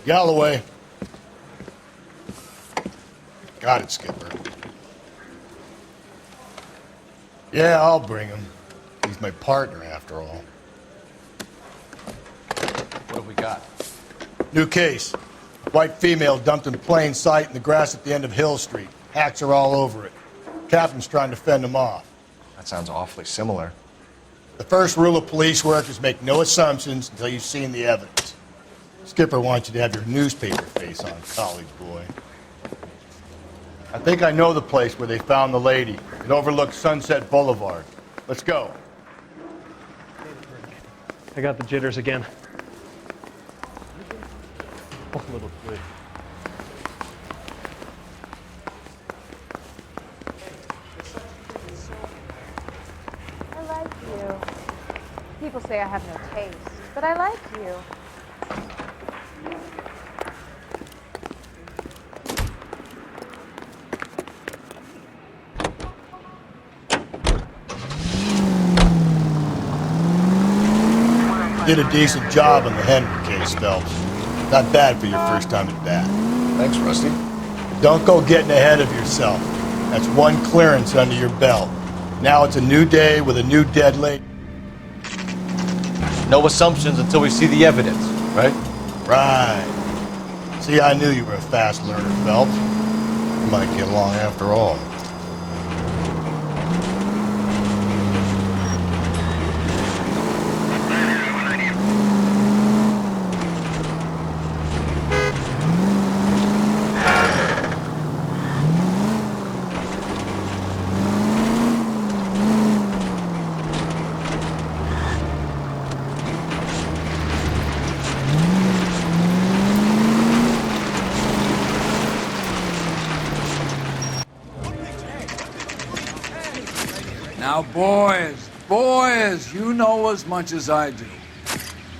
Galloway. Got it, Skipper. Yeah, I'll bring him. He's my partner, after all. What have we got? New case. White female dumped in plain sight in the grass at the end of Hill Street. Hacks are all over it. Captain's trying to fend him off. That sounds awfully similar. The first rule of police work is make no assumptions until you've seen the evidence. Skipper wants you to have your newspaper face on, college boy. I think I know the place where they found the lady. It overlooks Sunset Boulevard. Let's go. I got the jitters again. A little twig. I like you. People say I have no taste, but I like you. Did a decent job on the Henry case, Phelps. Not bad for your first time at bat. Thanks, Rusty. Don't go getting ahead of yourself. That's one clearance under your belt. Now it's a new day with a new dead lady. No assumptions until we see the evidence, right? Right. See, I knew you were a fast learner, Phelps. We might get along after all. Now, boys, you know as much as I do.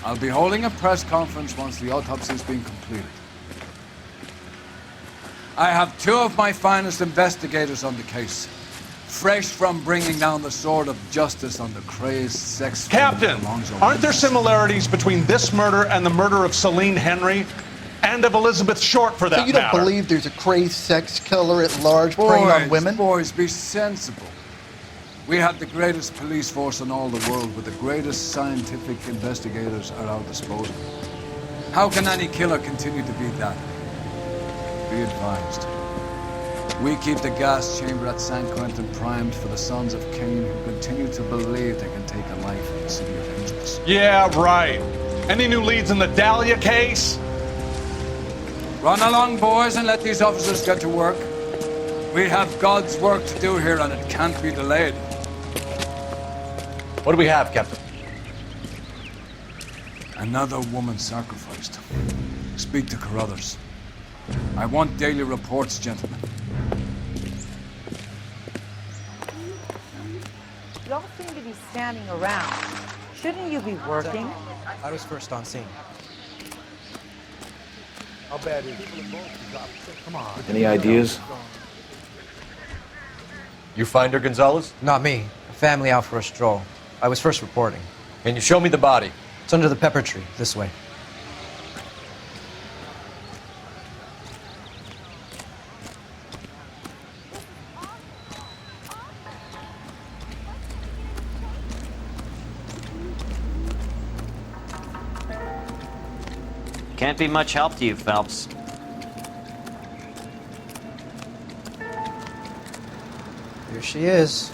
I'll be holding a press conference once the autopsy's been completed. I have two of my finest investigators on the case, fresh from bringing down the sword of justice on the crazed sex... Captain, aren't there similarities between this murder and the murder of Celine Henry? And of Elizabeth Short, for that matter? So you don't believe there's a crazed sex killer at large preying on women? Boys, be sensible. We have the greatest police force in all the world with the greatest scientific investigators at our disposal. How can any killer continue to be that? Be advised. We keep the gas chamber at San Quentin primed for the sons of Cain who continue to believe they can take a life in the city of angels. Yeah, right. Any new leads in the Dahlia case? Run along, boys, and let these officers get to work. We have God's work to do here, and it can't be delayed. What do we have, Captain? Another woman sacrificed. Speak to Carruthers. I want daily reports, gentlemen. You all seem to be standing around. Shouldn't you be working? I was first on scene. How bad is it? Come on. Any ideas? You find her, Gonzalez? Not me. A family out for a stroll. I was first reporting. Can you show me the body? It's under the pepper tree, this way. Can't be much help to you, Phelps. Here she is.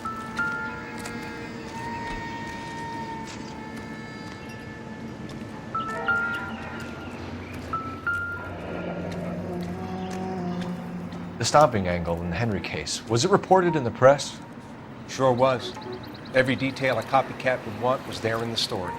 The stomping angle in the Henry case, was it reported in the press? Sure was. Every detail a copycat would want was there in the story.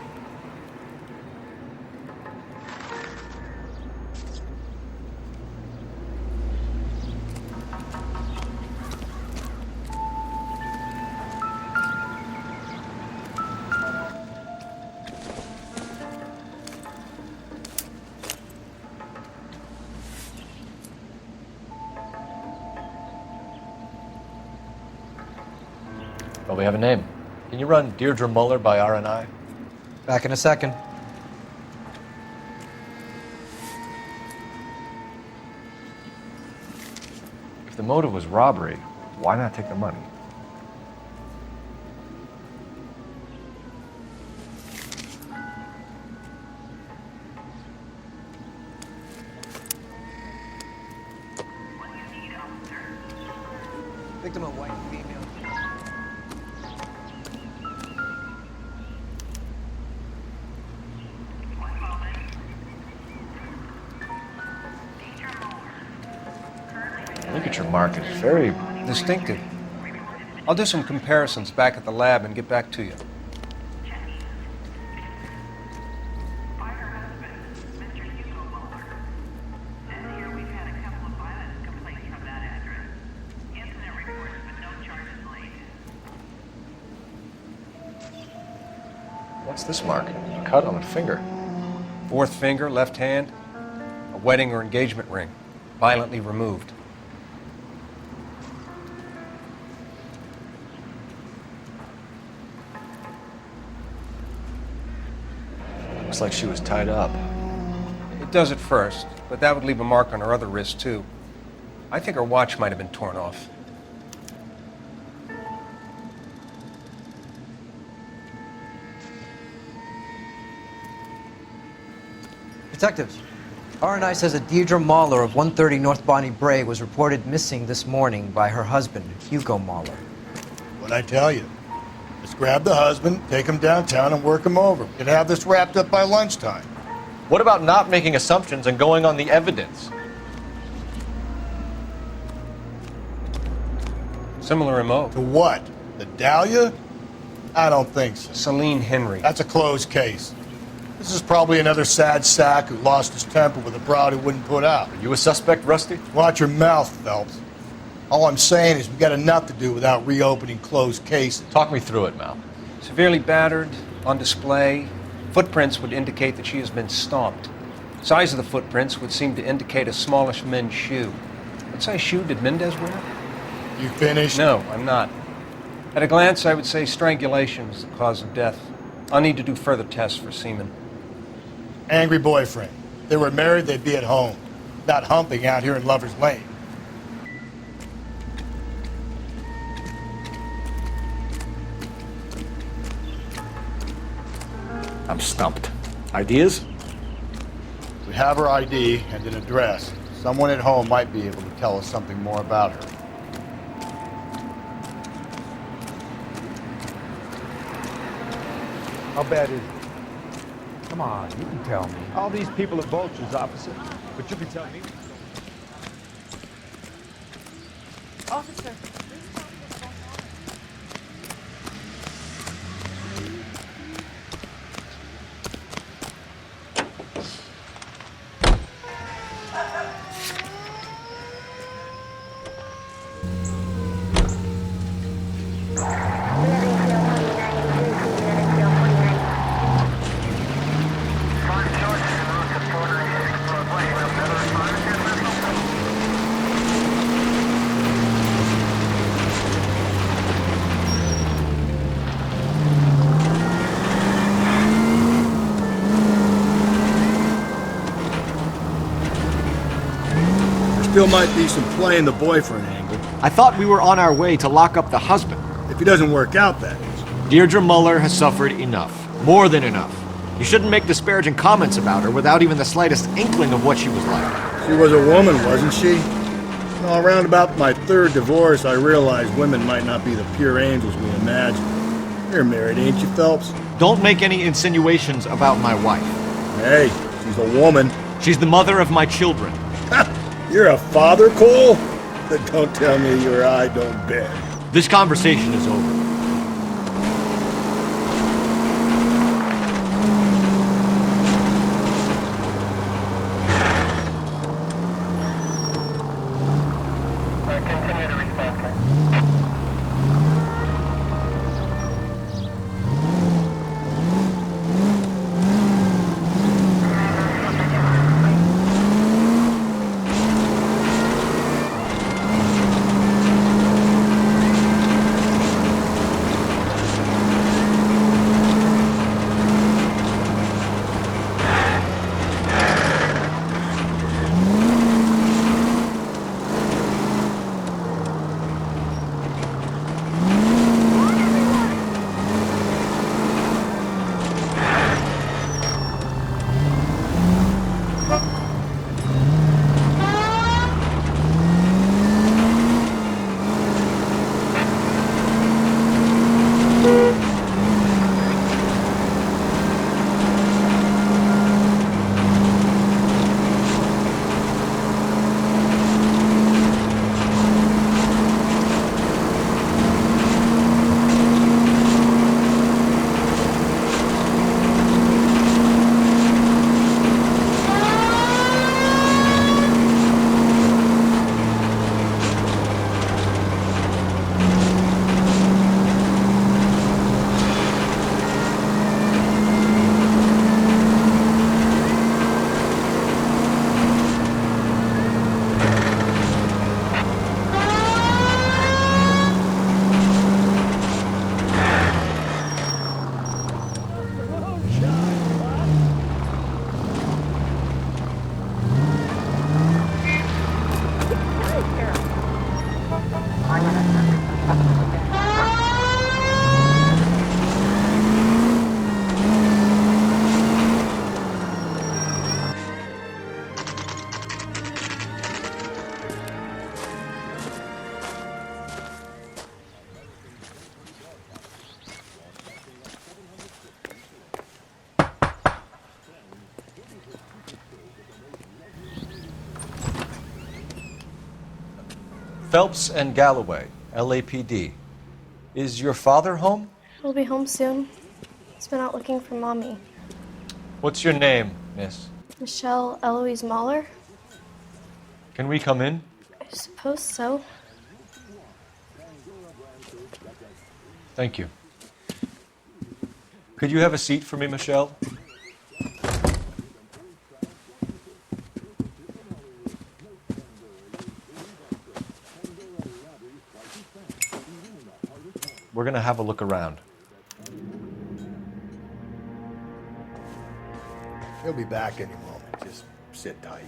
Well, we have a name. Can you run Deirdre Muller by RNI? Back in a second. If the motive was robbery, why not take the money? Victim of white female. Look at your mark. It's very Distinctive. I'll do some comparisons back at the lab and get back to you. What's this mark? A cut on a finger. Fourth finger, left hand, a wedding or engagement ring, violently removed. Looks like she was tied up. It does at first, but that would leave a mark on her other wrist, too. I think her watch might have been torn off. Detectives, RNI says that Deirdre Mahler of 130 North Bonnie Bray was reported missing this morning by her husband, Hugo Mahler. What'd I tell you? Let's grab the husband, take him downtown, and work him over. We could have this wrapped up by lunchtime. What about not making assumptions and going on the evidence? Similar MO. To what? The Dahlia? I don't think so. Celine Henry. That's a closed case. This is probably another sad sack who lost his temper with a broad who wouldn't put out. Are you a suspect, Rusty? Watch your mouth, Phelps. All I'm saying is we got enough to do without reopening closed cases. Talk me through it, Mal. Severely battered, on display. Footprints would indicate that she has been stomped. Size of the footprints would seem to indicate a smallish men's shoe. What size shoe did Mendez wear? You finished? No, I'm not. At a glance, I would say strangulation was the cause of death. I'll need to do further tests for semen. Angry boyfriend. If they were married, they'd be at home. Not humping out here in Lover's Lane. I'm stumped. Ideas? We have her ID and an address. Someone at home might be able to tell us something more about her. How bad is it? Come on, you can tell me. All these people are vultures, officer. But you can tell me. Officer. Still might be some play in the boyfriend angle. I thought we were on our way to lock up the husband. If he doesn't work out, that is. Deirdre Muller has suffered enough. More than enough. You shouldn't make disparaging comments about her without even the slightest inkling of what she was like. She was a woman, wasn't she? Well, around about my third divorce, I realized women might not be the pure angels we imagine. You're married, ain't you, Phelps? Don't make any insinuations about my wife. Hey, she's a woman. She's the mother of my children. You're a father, Cole? Then don't tell me your eye don't bend. This conversation is over. Phelps and Galloway, LAPD. Is your father home? He'll be home soon. He's been out looking for Mommy. What's your name, miss? Michelle Eloise Mahler? Can we come in? I suppose so. Thank you. Could you have a seat for me, Michelle? We're going to have a look around. He'll be back any moment. Just sit tight.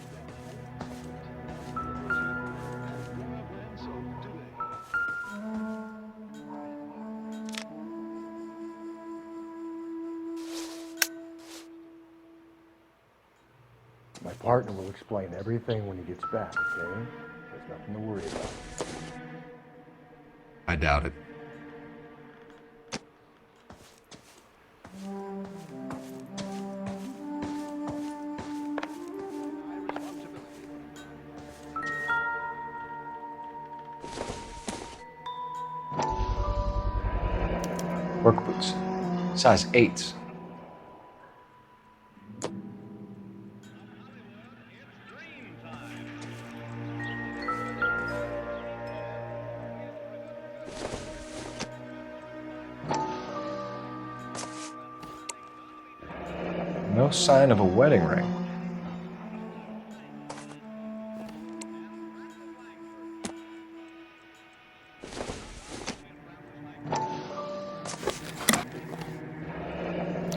My partner will explain everything when he gets back, okay? There's nothing to worry about. I doubt it. Work boots. Size 8s. No sign of a wedding ring.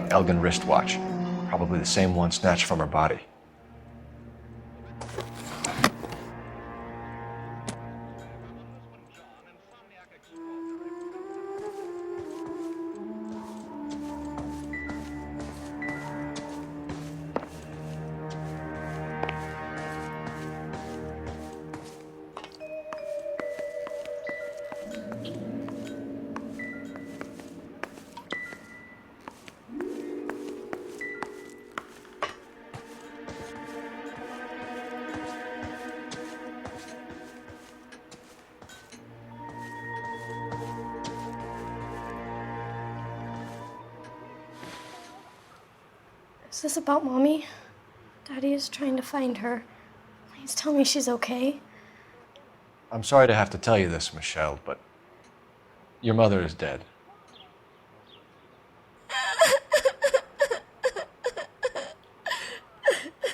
Elgin wristwatch. Probably the same one snatched from her body. Is this about Mommy? Daddy is trying to find her. Please tell me she's okay. I'm sorry to have to tell you this, Michelle, but your mother is dead.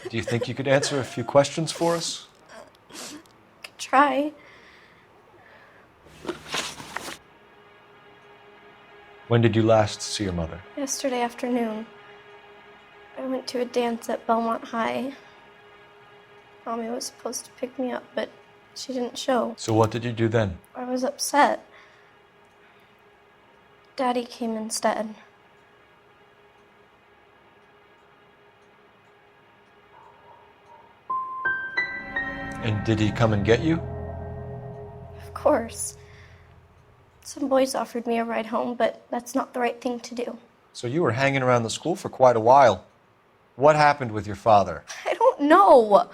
Do you think you could answer a few questions for us? Could try. When did you last see your mother? Yesterday afternoon, I went to a dance at Belmont High. Mommy was supposed to pick me up, but she didn't show. So what did you do then? I was upset. Daddy came instead. And did he come and get you? Of course. Some boys offered me a ride home, but that's not the right thing to do. So you were hanging around the school for quite a while. What happened with your father? I don't know.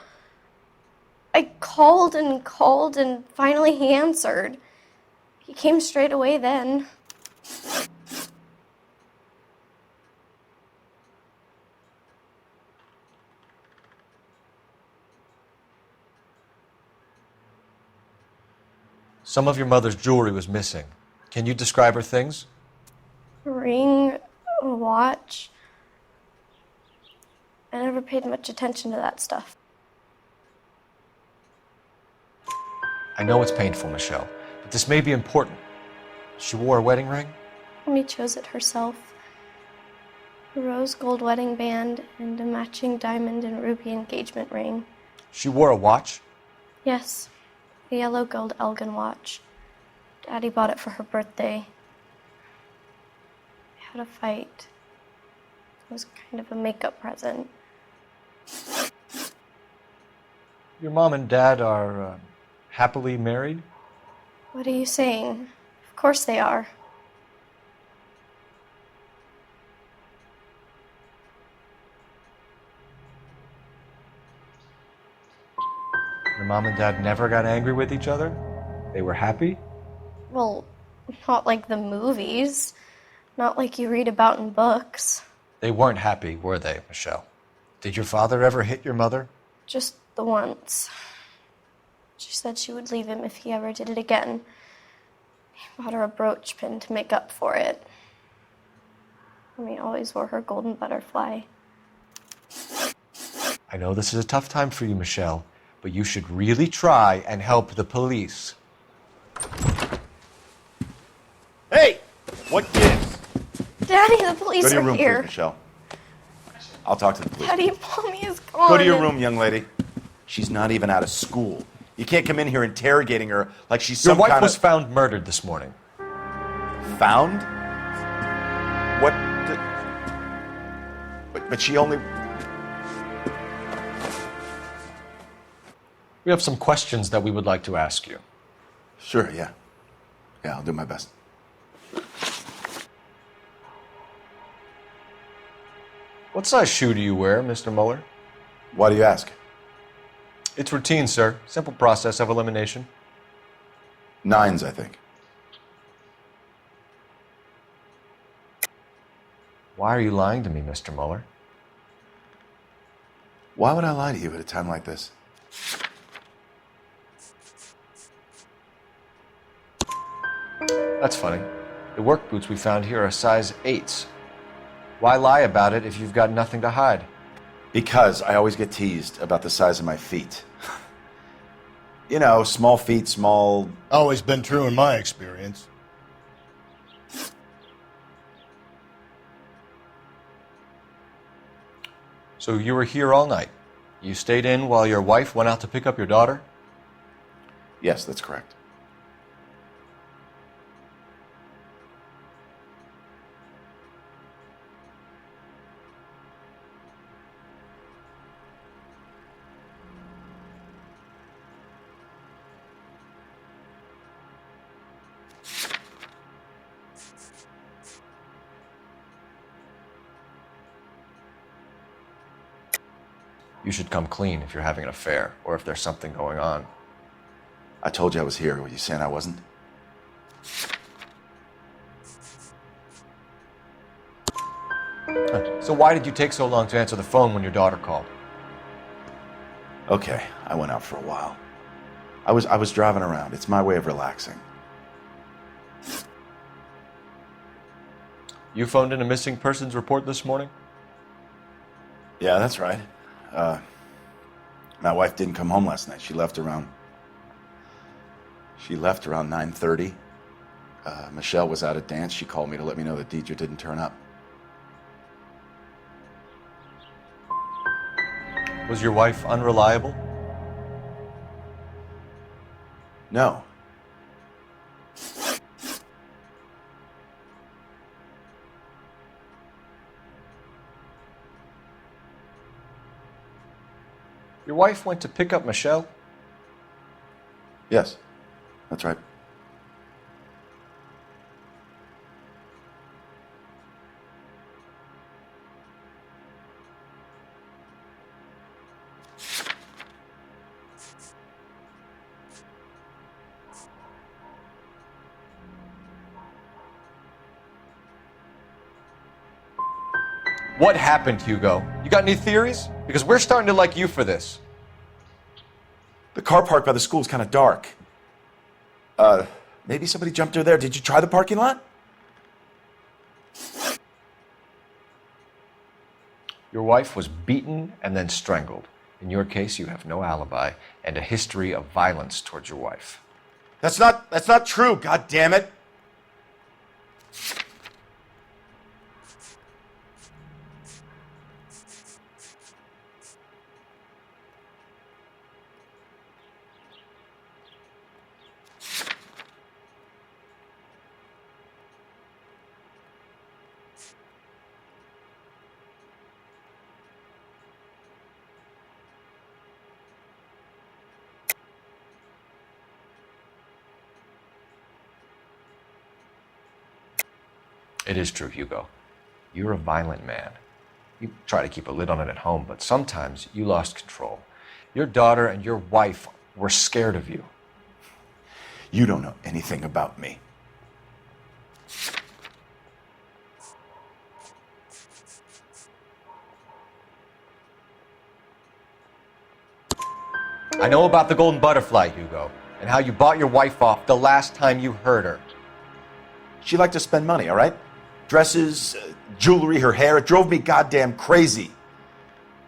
I called and finally he answered. He came straight away then. Some of your mother's jewelry was missing. Can you describe her things? A ring, a watch. I never paid much attention to that stuff. I know it's painful, Michelle, but this may be important. She wore a wedding ring? Mommy chose it herself. A rose gold wedding band and a matching diamond and ruby engagement ring. She wore a watch? Yes, a yellow gold Elgin watch. Daddy bought it for her birthday. We had a fight. It was kind of a makeup present. Your mom and dad are happily married? What are you saying? Of course they are. Your mom and dad never got angry with each other? They were happy? Well, not like the movies. Not like you read about in books. They weren't happy, were they, Michelle? Did your father ever hit your mother? Just the once. She said she would leave him if he ever did it again. He bought her a brooch pin to make up for it. Mommy always wore her golden butterfly. I know this is a tough time for you, Michelle, but you should really try and help the police. Hey! What gives? Daddy, the police Go to your are room, here. please, Michelle. I'll talk to the police. Daddy, Mommy is gone. Go to your room, young lady. She's not even out of school. You can't come in here interrogating her like she's Your some wife kind was of... found murdered this morning. Found? What? But she only... We have some questions that we would like to ask you. Sure, yeah. Yeah, I'll do my best. What size shoe do you wear, Mr. Mueller? Why do you ask? It's routine, sir. Simple process of elimination. 9s, I think. Why are you lying to me, Mr. Mueller? Why would I lie to you at a time like this? That's funny. The work boots we found here are size 8s. Why lie about it if you've got nothing to hide? Because I always get teased about the size of my feet. You know, small feet, small... Always been true in my experience. So you were here all night. You stayed in while your wife went out to pick up your daughter? Yes, that's correct. You should come clean if you're having an affair or if there's something going on. I told you I was here. Were you saying I wasn't? So why did you take so long to answer the phone when your daughter called? Okay, I went out for a while. I was driving around. It's my way of relaxing. You phoned in a missing persons report this morning? Yeah, that's right. My wife didn't come home last night. She left around 9:30. Michelle was out at dance. She called me to let me know that Deidre didn't turn up. Was your wife unreliable? No. Your wife went to pick up Michelle? Yes, that's right. What happened, Hugo? You got any theories? Because we're starting to like you for this. The car park by the school is kind of dark. Maybe somebody jumped her there. Did you try the parking lot? Your wife was beaten and then strangled. In your case, you have no alibi and a history of violence towards your wife. That's not true, God damn it. It is true, Hugo. You're a violent man. You try to keep a lid on it at home, but sometimes you lost control. Your daughter and your wife were scared of you. You don't know anything about me. I know about the golden butterfly, Hugo, and how you bought your wife off the last time you heard her. She liked to spend money, all right? Dresses, jewelry, her hair. It drove me goddamn crazy.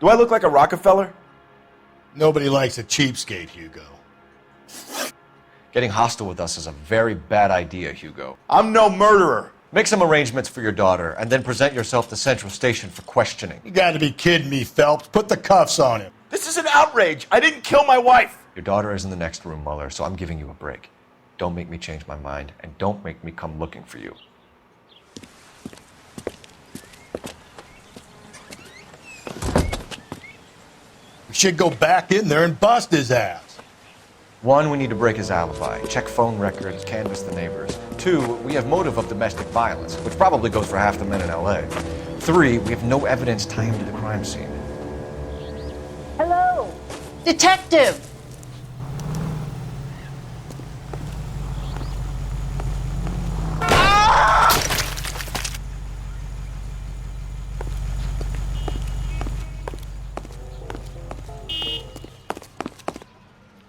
Do I look like a Rockefeller? Nobody likes a cheapskate, Hugo. Getting hostile with us is a very bad idea, Hugo. I'm no murderer. Make some arrangements for your daughter, and then present yourself to Central Station for questioning. You gotta be kidding me, Phelps. Put the cuffs on him. This is an outrage. I didn't kill my wife. Your daughter is in the next room, Mueller, so I'm giving you a break. Don't make me change my mind, and don't make me come looking for you. We should go back in there and bust his ass. 1, we need to break his alibi. Check phone records, canvass the neighbors. 2, we have motive of domestic violence, which probably goes for half the men in LA. 3, we have no evidence tying him to the crime scene. Hello? Detective!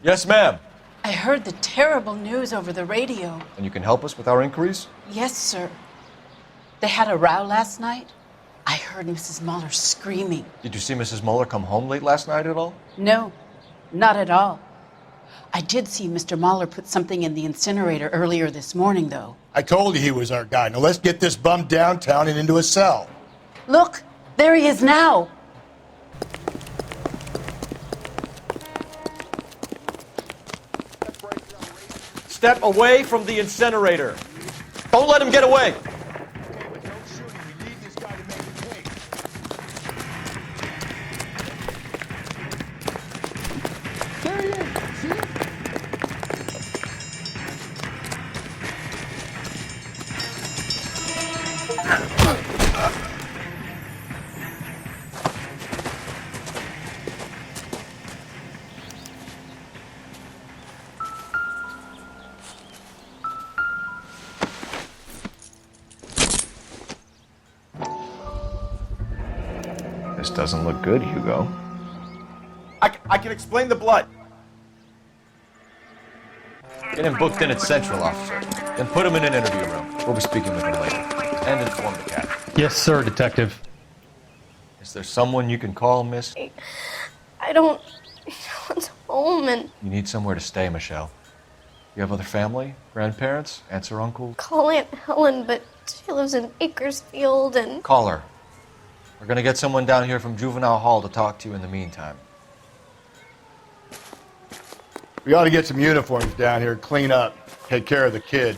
Yes, ma'am. I heard the terrible news over the radio. And you can help us with our inquiries? Yes, sir. They had a row last night. I heard Mrs. Mueller screaming. Did you see Mrs. Mueller come home late last night at all? No, not at all. I did see Mr. Mueller put something in the incinerator earlier this morning, though. I told you he was our guy. Now let's get this bum downtown and into a cell. Look, there he is now. Step away from the incinerator. Don't let him get away. This doesn't look good, Hugo. I can explain the blood. Get him booked in at Central, officer. Then put him in an interview room. We'll be speaking with him later. And inform the captain. Yes, sir, Detective. Is there someone you can call, miss? I don't want home and You need somewhere to stay, Michelle. You have other family? Grandparents? Aunts or uncles? call Aunt Helen, but she lives in Bakersfield and... Call her. We're gonna get someone down here from Juvenile Hall to talk to you in the meantime. We ought to get some uniforms down here, clean up, take care of the kid.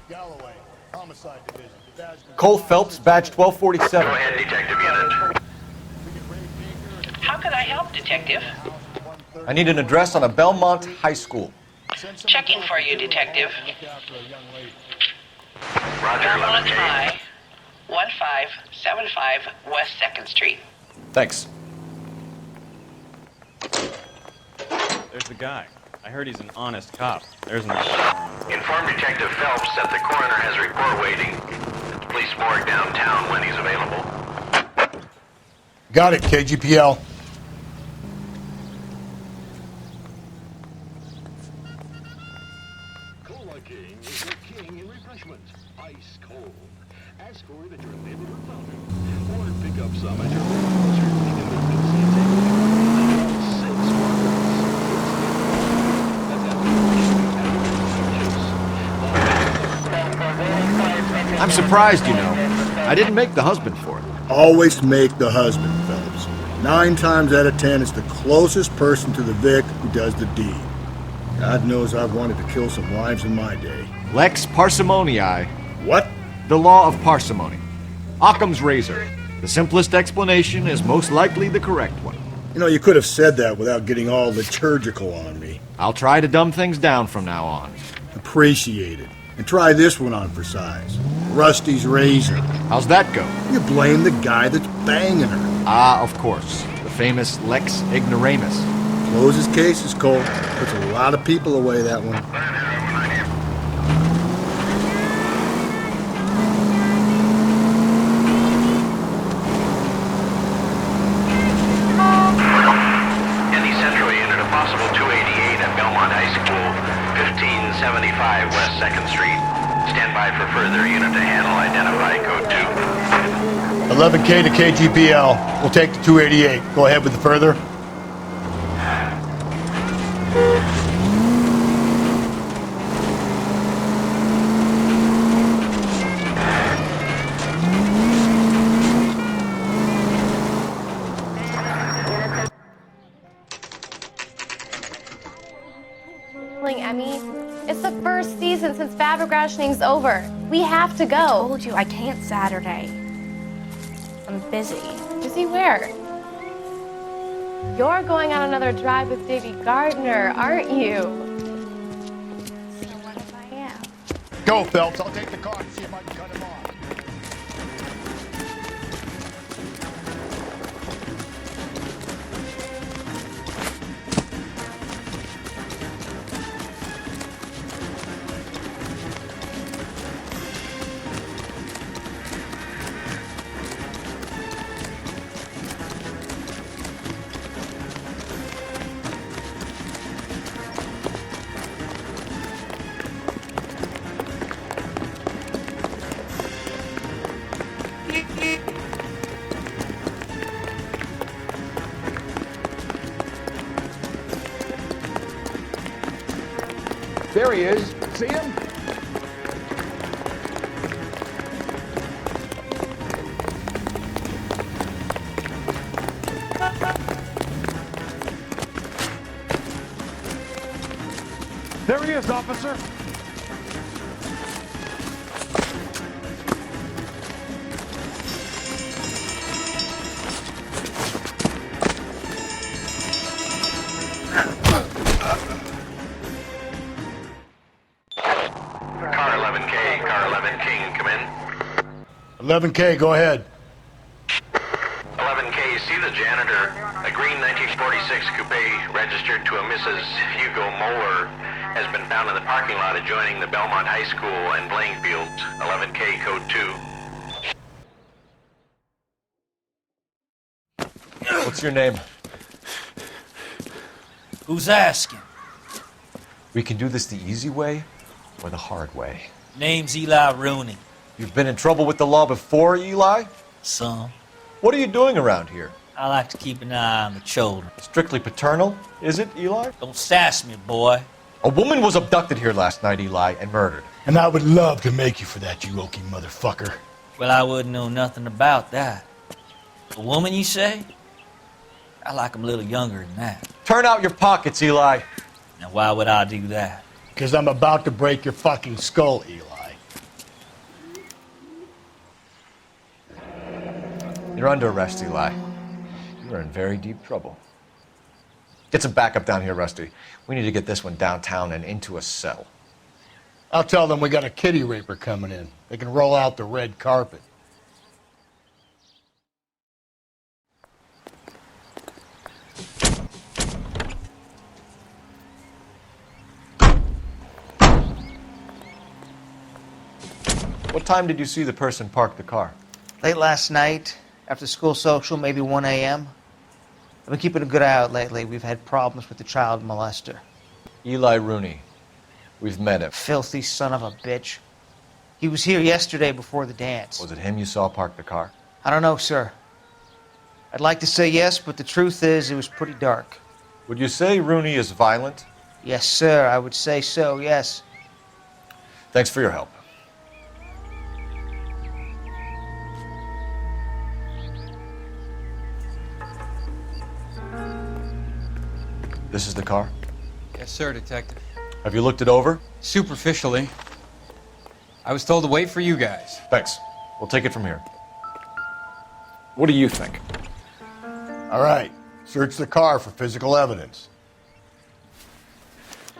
Galloway, Homicide Division. Cole Phelps, badge 1247. Go ahead, Detective Unit. How can I help, Detective? I need an address on a Belmont High School. Checking for you, Detective. Roger, Belmont High, 1575 West 2nd Street. Thanks. There's the guy. I heard he's an honest cop. There's an... Inform Detective Phelps that the coroner has a report waiting at the police morgue downtown when he's available. Got it, KGPL. Cola King is the king in refreshment. Ice cold. Ask for it at your neighborhood fountain. Or pick up some at your grocery convenience I'm surprised, you know. I didn't make the husband for it. Always make the husband, Phelps. 9 times out of 10, it's the closest person to the Vic who does the deed. God knows I've wanted to kill some wives in my day. Lex parsimoniae. What? The law of parsimony. Occam's razor. The simplest explanation is most likely the correct one. You know, you could have said that without getting all liturgical on me. I'll try to dumb things down from now on. Appreciate it. And try this one on for size. Rusty's razor. How's that go? You blame the guy that's banging her. Ah, of course. The famous Lex Ignoramus. Closes cases, Cole. Puts a lot of people away, that one. Indy Central unit, a possible 288 at Belmont High School, 1575 West 2nd Street. Stand by for further unit to handle. Identify code 2. 11K to KGPL. We'll take the 288. Go ahead with the further. Emmy, it's the first season since fabric rationing's over. We have to go. I told you I can't Saturday. I'm busy. Busy where? You're going on another drive with Davy Gardner, aren't you? So what if I am? Go, Phelps. I'll take the car and see if I can cut him off. There he is. See him? There he is, officer. Car 11K, car 11 King, come in. 11K, go ahead. 11K, see the janitor. A green 1946 coupe registered to a Mrs. Hugo Moeller has been found in the parking lot adjoining the Belmont High School and playing fields. 11K, code 2. What's your name? Who's asking? We can do this the easy way or the hard way. Name's Eli Rooney. You've been in trouble with the law before, Eli? Some. What are you doing around here? I like to keep an eye on the children. Strictly paternal, is it, Eli? Don't sass me, boy. A woman was abducted here last night, Eli, and murdered. And I would love to make you for that, you oaky motherfucker. Well, I wouldn't know nothing about that. A woman, you say? I like 'em a little younger than that. Turn out your pockets, Eli. Now, why would I do that? Because I'm about to break your fucking skull, Eli. You're under arrest, Eli. You are in very deep trouble. Get some backup down here, Rusty. We need to get this one downtown and into a cell. I'll tell them we got a kitty raper coming in. They can roll out the red carpet. What time did you see the person park the car? Late last night, after school social, maybe 1 a.m. I've been keeping a good eye out lately. We've had problems with the child molester. Eli Rooney. We've met him. Filthy son of a bitch. He was here yesterday before the dance. Was it him you saw park the car? I don't know, sir. I'd like to say yes, but the truth is it was pretty dark. Would you say Rooney is violent? Yes, sir. I would say so, yes. Thanks for your help. This is the car? Yes, sir, Detective. Have you looked it over? Superficially. I was told to wait for you guys. Thanks. We'll take it from here. What do you think? All right. Search the car for physical evidence.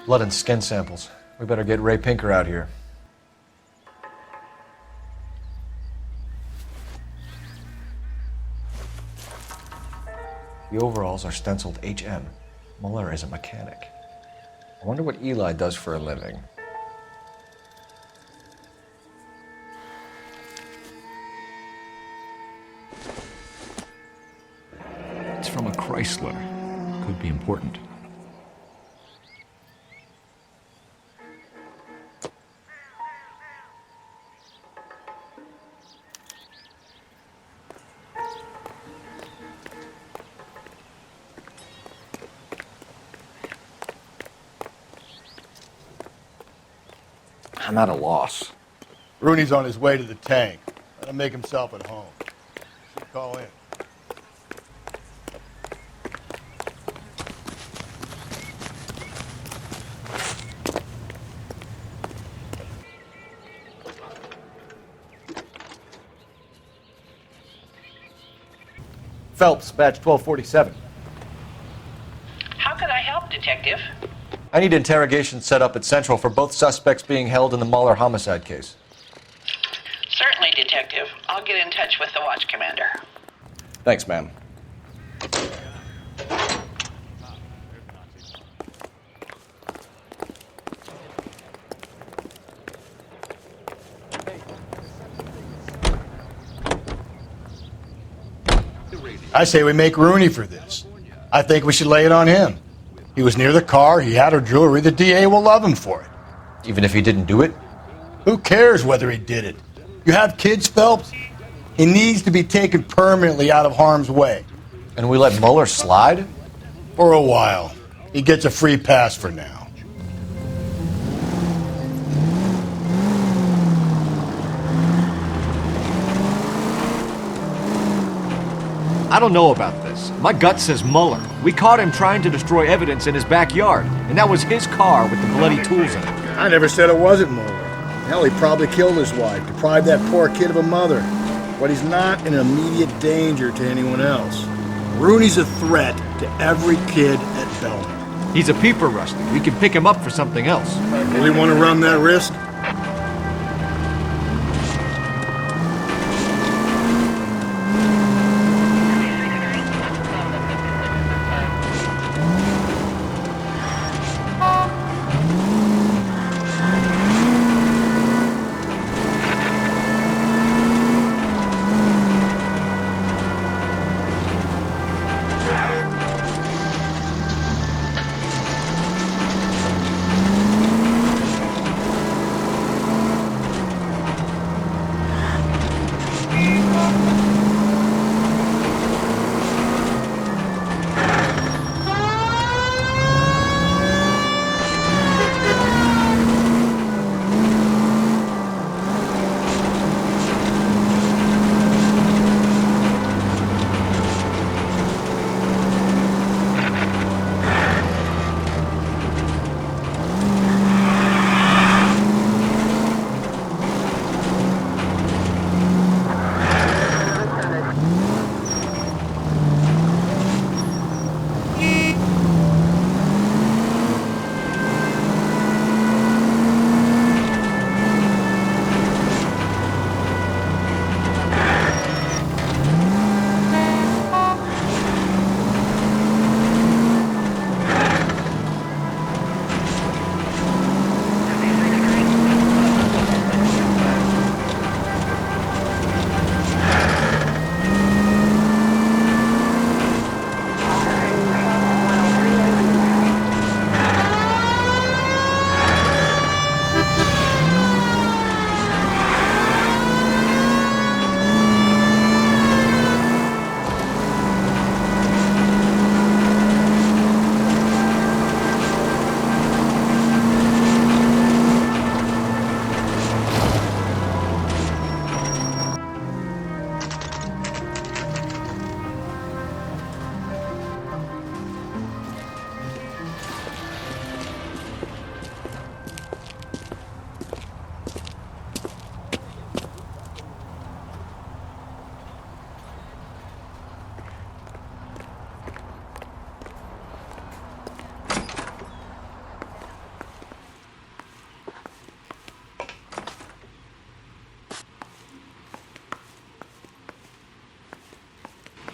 Blood and skin samples. We better get Ray Pinker out here. The overalls are stenciled HM. Mueller is a mechanic. I wonder what Eli does for a living. It's from a Chrysler. Could be important. I'm at a loss. Rooney's on his way to the tank. Let him make himself at home. Should call in. Phelps, badge 1247. How can I help, Detective? I need interrogation set up at Central for both suspects being held in the Mueller homicide case. Certainly, Detective. I'll get in touch with the watch commander. Thanks, ma'am. I say we make Rooney for this. I think we should lay it on him. He was near the car, he had her jewelry, the DA will love him for it. Even if he didn't do it? Who cares whether he did it? You have kids, Phelps? He needs to be taken permanently out of harm's way. And we let Mueller slide? For a while. He gets a free pass for now. I don't know about this. My gut says Mueller. We caught him trying to destroy evidence in his backyard, and that was his car with the bloody tools in it. I never said it wasn't Mueller. Hell, he probably killed his wife, deprived that poor kid of a mother. But he's not an immediate danger to anyone else. Rooney's a threat to every kid at Belmont. He's a peeper, Rusty. We can pick him up for something else. Really want to run that risk?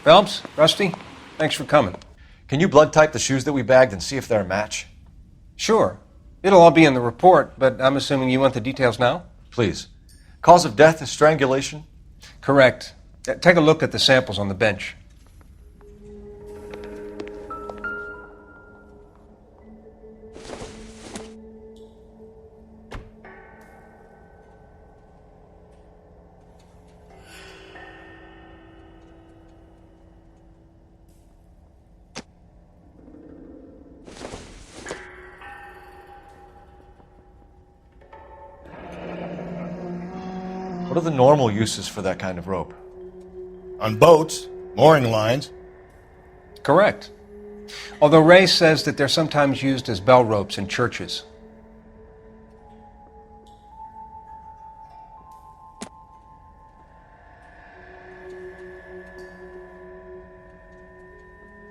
Phelps, Rusty, Thanks for coming. Can you blood type the shoes that we bagged and see if they're a match? Sure. It'll all be in the report, but I'm assuming you want the details now? Please. Cause of death is strangulation? Correct. Take a look at the samples on the bench. What are the normal uses for that kind of rope? On boats, mooring lines. Correct. Although Ray says that they're sometimes used as bell ropes in churches.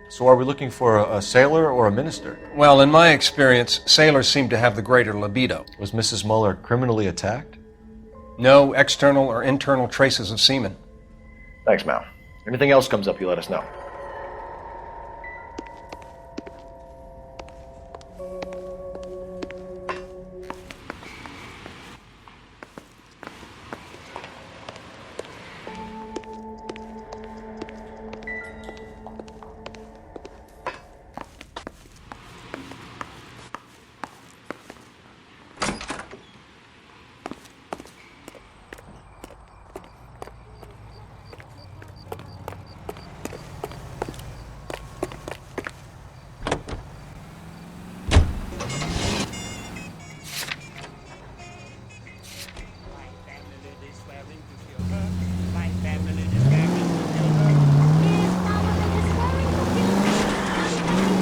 So are we looking for a sailor or a minister? Well, in my experience, sailors seem to have the greater libido. Was Mrs. Muller criminally attacked? No external or internal traces of semen. Thanks, Mal. Anything else comes up, you let us know.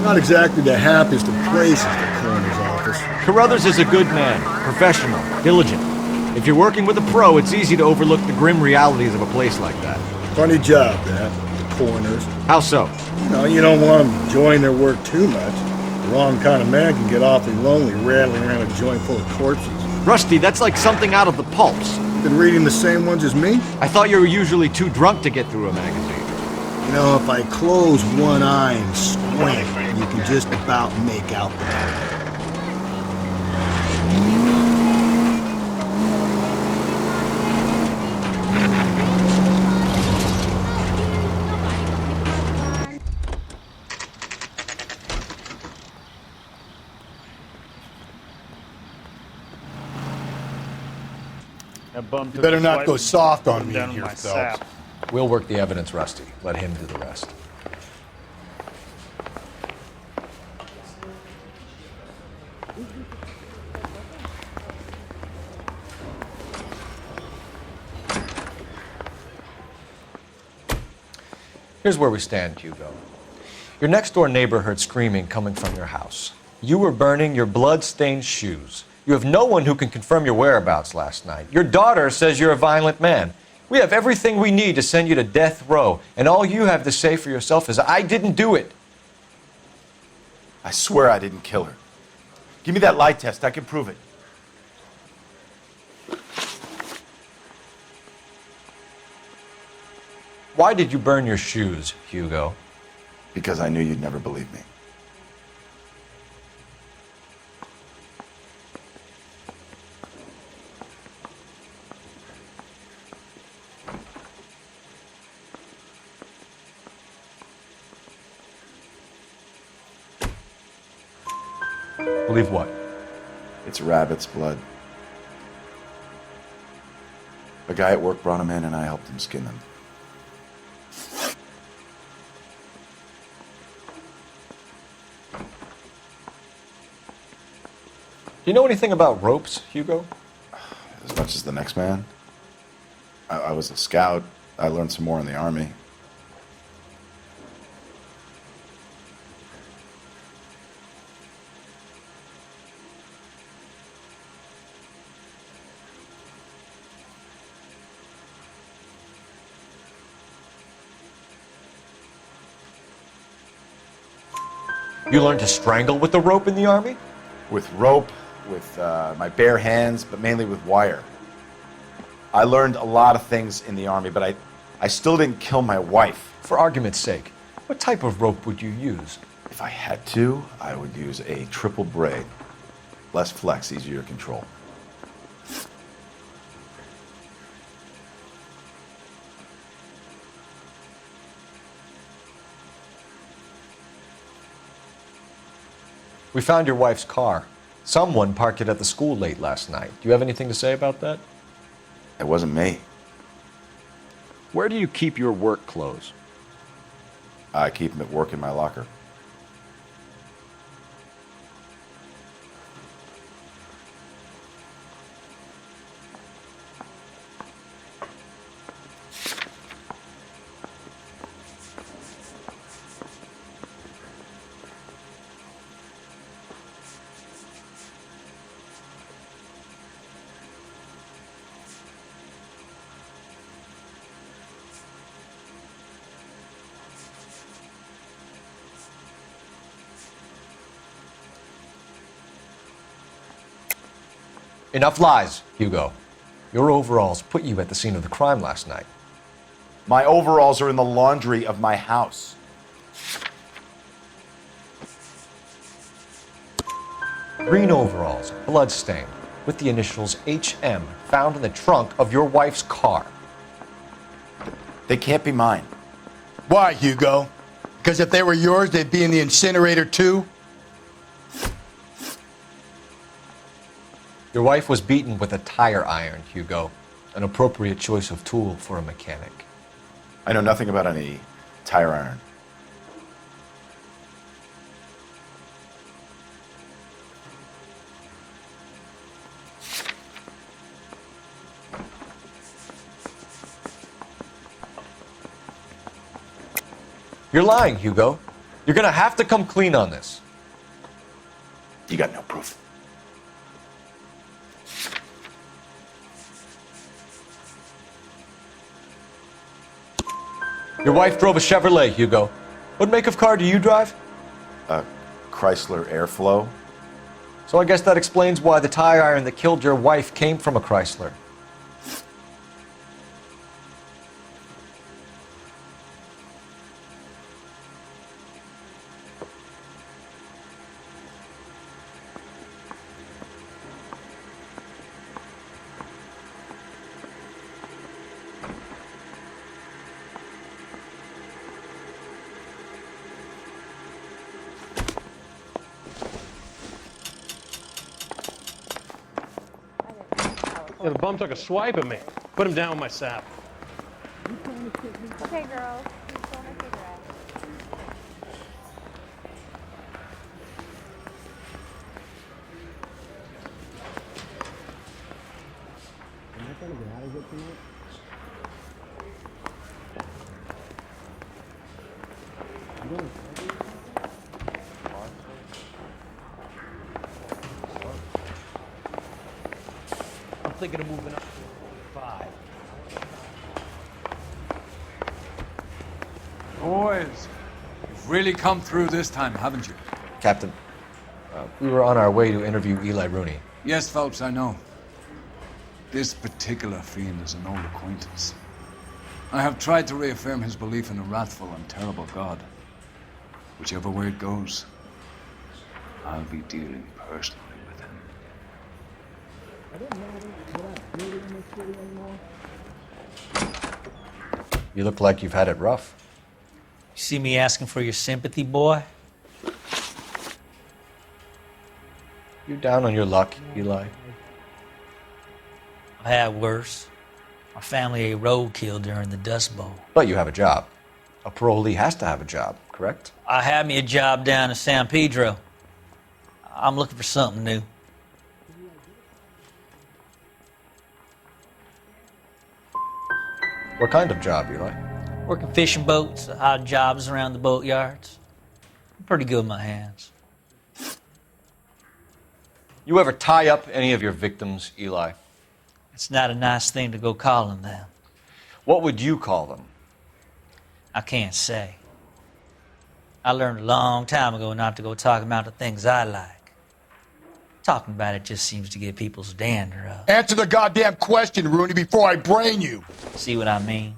Not exactly the happiest of places, the coroner's office. Carruthers is a good man, professional, diligent. If you're working with a pro, it's easy to overlook the grim realities of a place like that. Funny job, that, the coroner's. How so? You don't want them enjoying their work too much. The wrong kind of man can get awfully lonely rattling around a joint full of corpses. Rusty, that's like something out of the pulps. Been reading the same ones as me? I thought you were usually too drunk to get through a magazine. If I close one eye and squint, you can just about make out the title. You better not go soft on me here, Phelps. We'll work the evidence, Rusty. Let him do the rest. Here's where we stand, Hugo. Your next-door neighbor heard screaming coming from your house. You were burning your blood-stained shoes. You have no one who can confirm your whereabouts last night. Your daughter says you're a violent man. We have everything we need to send you to death row, and all you have to say for yourself is, I didn't do it. I swear I didn't kill her. Give me that lie test. I can prove it. Why did you burn your shoes, Hugo? Because I knew you'd never believe me. Believe what? It's rabbit's blood. A guy at work brought him in and I helped him skin them. Do you know anything about ropes, Hugo? As much as the next man. I was a scout. I learned some more in the Army. You learned to strangle with the rope in the Army? With rope, with my bare hands, but mainly with wire. I learned a lot of things in the Army, but I still didn't kill my wife. For argument's sake, What type of rope would you use? If I had to, I would use a triple braid. Less flex, easier to control. We found your wife's car. Someone parked it at the school late last night. Do you have anything to say about that? It wasn't me. Where do you keep your work clothes? I keep them at work in my locker. Enough lies, Hugo. Your overalls put you at the scene of the crime last night. My overalls are in the laundry of my house. Green overalls, bloodstained, with the initials HM found in the trunk of your wife's car. They can't be mine. Why, Hugo? Because if they were yours, they'd be in the incinerator too? Your wife was beaten with a tire iron, Hugo. An appropriate choice of tool for a mechanic. I know nothing about any tire iron. You're lying, Hugo. You're gonna have to come clean on this. You got no proof. Your wife drove a Chevrolet, Hugo. What make of car do you drive? A Chrysler Airflow. So I guess that explains why the tire iron that killed your wife came from a Chrysler. Yeah, the bum took a swipe at me. Put him down with my sap. Okay, girls. Who's still my cigarette? I'm thinking of moving up to 5. Boys, you've really come through this time, haven't you? Captain, we were on our way to interview Eli Rooney. Yes, Phelps, I know. This particular fiend is an old acquaintance. I have tried to reaffirm his belief in a wrathful and terrible God. Whichever way it goes, I'll be dealing personally with him. You look like you've had it rough. You see me asking for your sympathy, boy? You down on your luck, Eli? I had worse. My family ate roadkill during the Dust Bowl. But you have a job. A parolee has to have a job, correct? I had me a job down in San Pedro. I'm looking for something new. What kind of job, Eli? Working fishing boats, odd jobs around the boatyards. I'm pretty good with my hands. You ever tie up any of your victims, Eli? It's not a nice thing to go calling them. What would you call them? I can't say. I learned a long time ago not to go talking about the things I like. Talking about it just seems to get people's dander up. Answer the goddamn question, Rooney, before I brain you. See what I mean?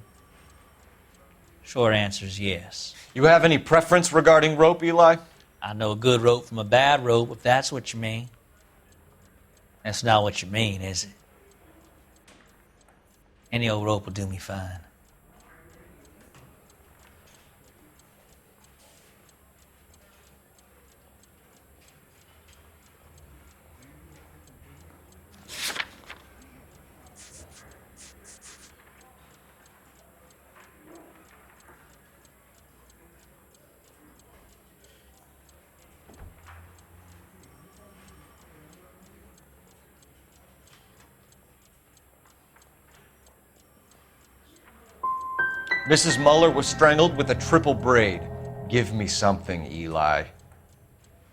Short answer is yes. You have any preference regarding rope, Eli? I know a good rope from a bad rope, if that's what you mean. That's not what you mean, is it? Any old rope will do me fine. Mrs. Muller was strangled with a triple braid. Give me something, Eli.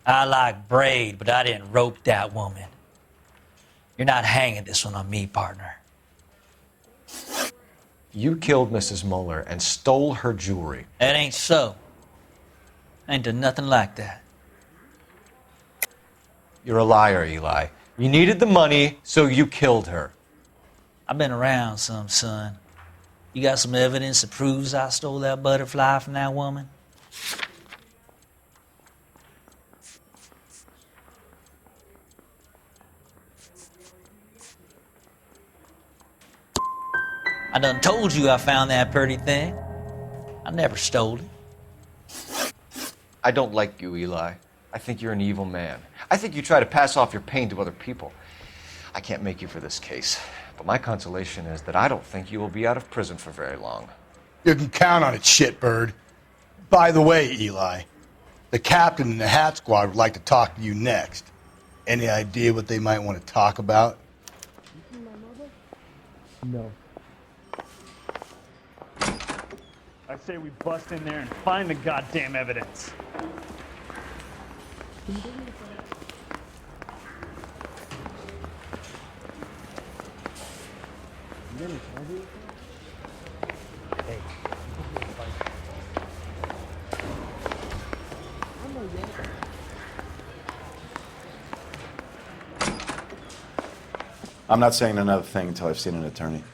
I like braid, but I didn't rope that woman. You're not hanging this one on me, partner. You killed Mrs. Muller and stole her jewelry. That ain't so. I ain't done nothing like that. You're a liar, Eli. You needed the money, so you killed her. I've been around some, son. You got some evidence that proves I stole that butterfly from that woman? I done told you I found that pretty thing. I never stole it. I don't like you, Eli. I think you're an evil man. I think you try to pass off your pain to other people. I can't make you for this case, but my consolation is that I don't think you will be out of prison for very long. You can count on it, shitbird. By the way, Eli, the captain and the Hat Squad would like to talk to you next. Any idea what they might want to talk about? No. I say we bust in there and find the goddamn evidence. I'm not saying another thing until I've seen an attorney.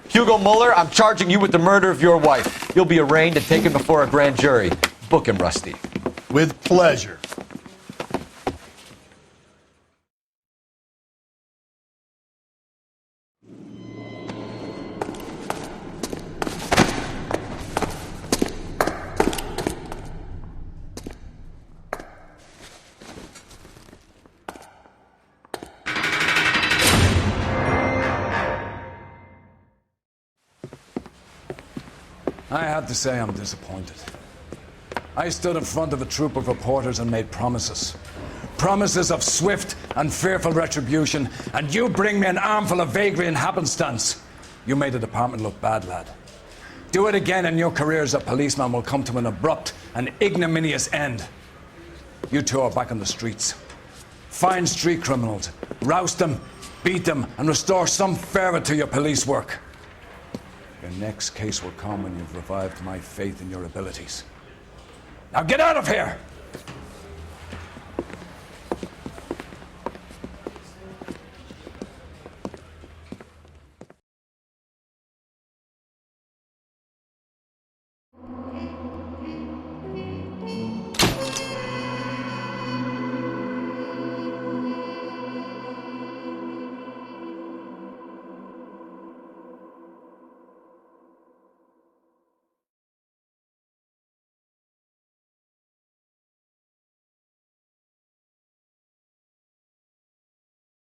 Hugo Muller, I'm charging you with the murder of your wife. You'll be arraigned and taken before a grand jury. Book him, Rusty. With pleasure. I have to say I'm disappointed. I stood in front of a troop of reporters and made promises. Promises of swift and fearful retribution, and you bring me an armful of vagary and happenstance. You made the department look bad, lad. Do it again and your career as a policeman will come to an abrupt and ignominious end. You two are back on the streets. Find street criminals, roust them, beat them, and restore some fervor to your police work. Your next case will come when you've revived my faith in your abilities. Now get out of here!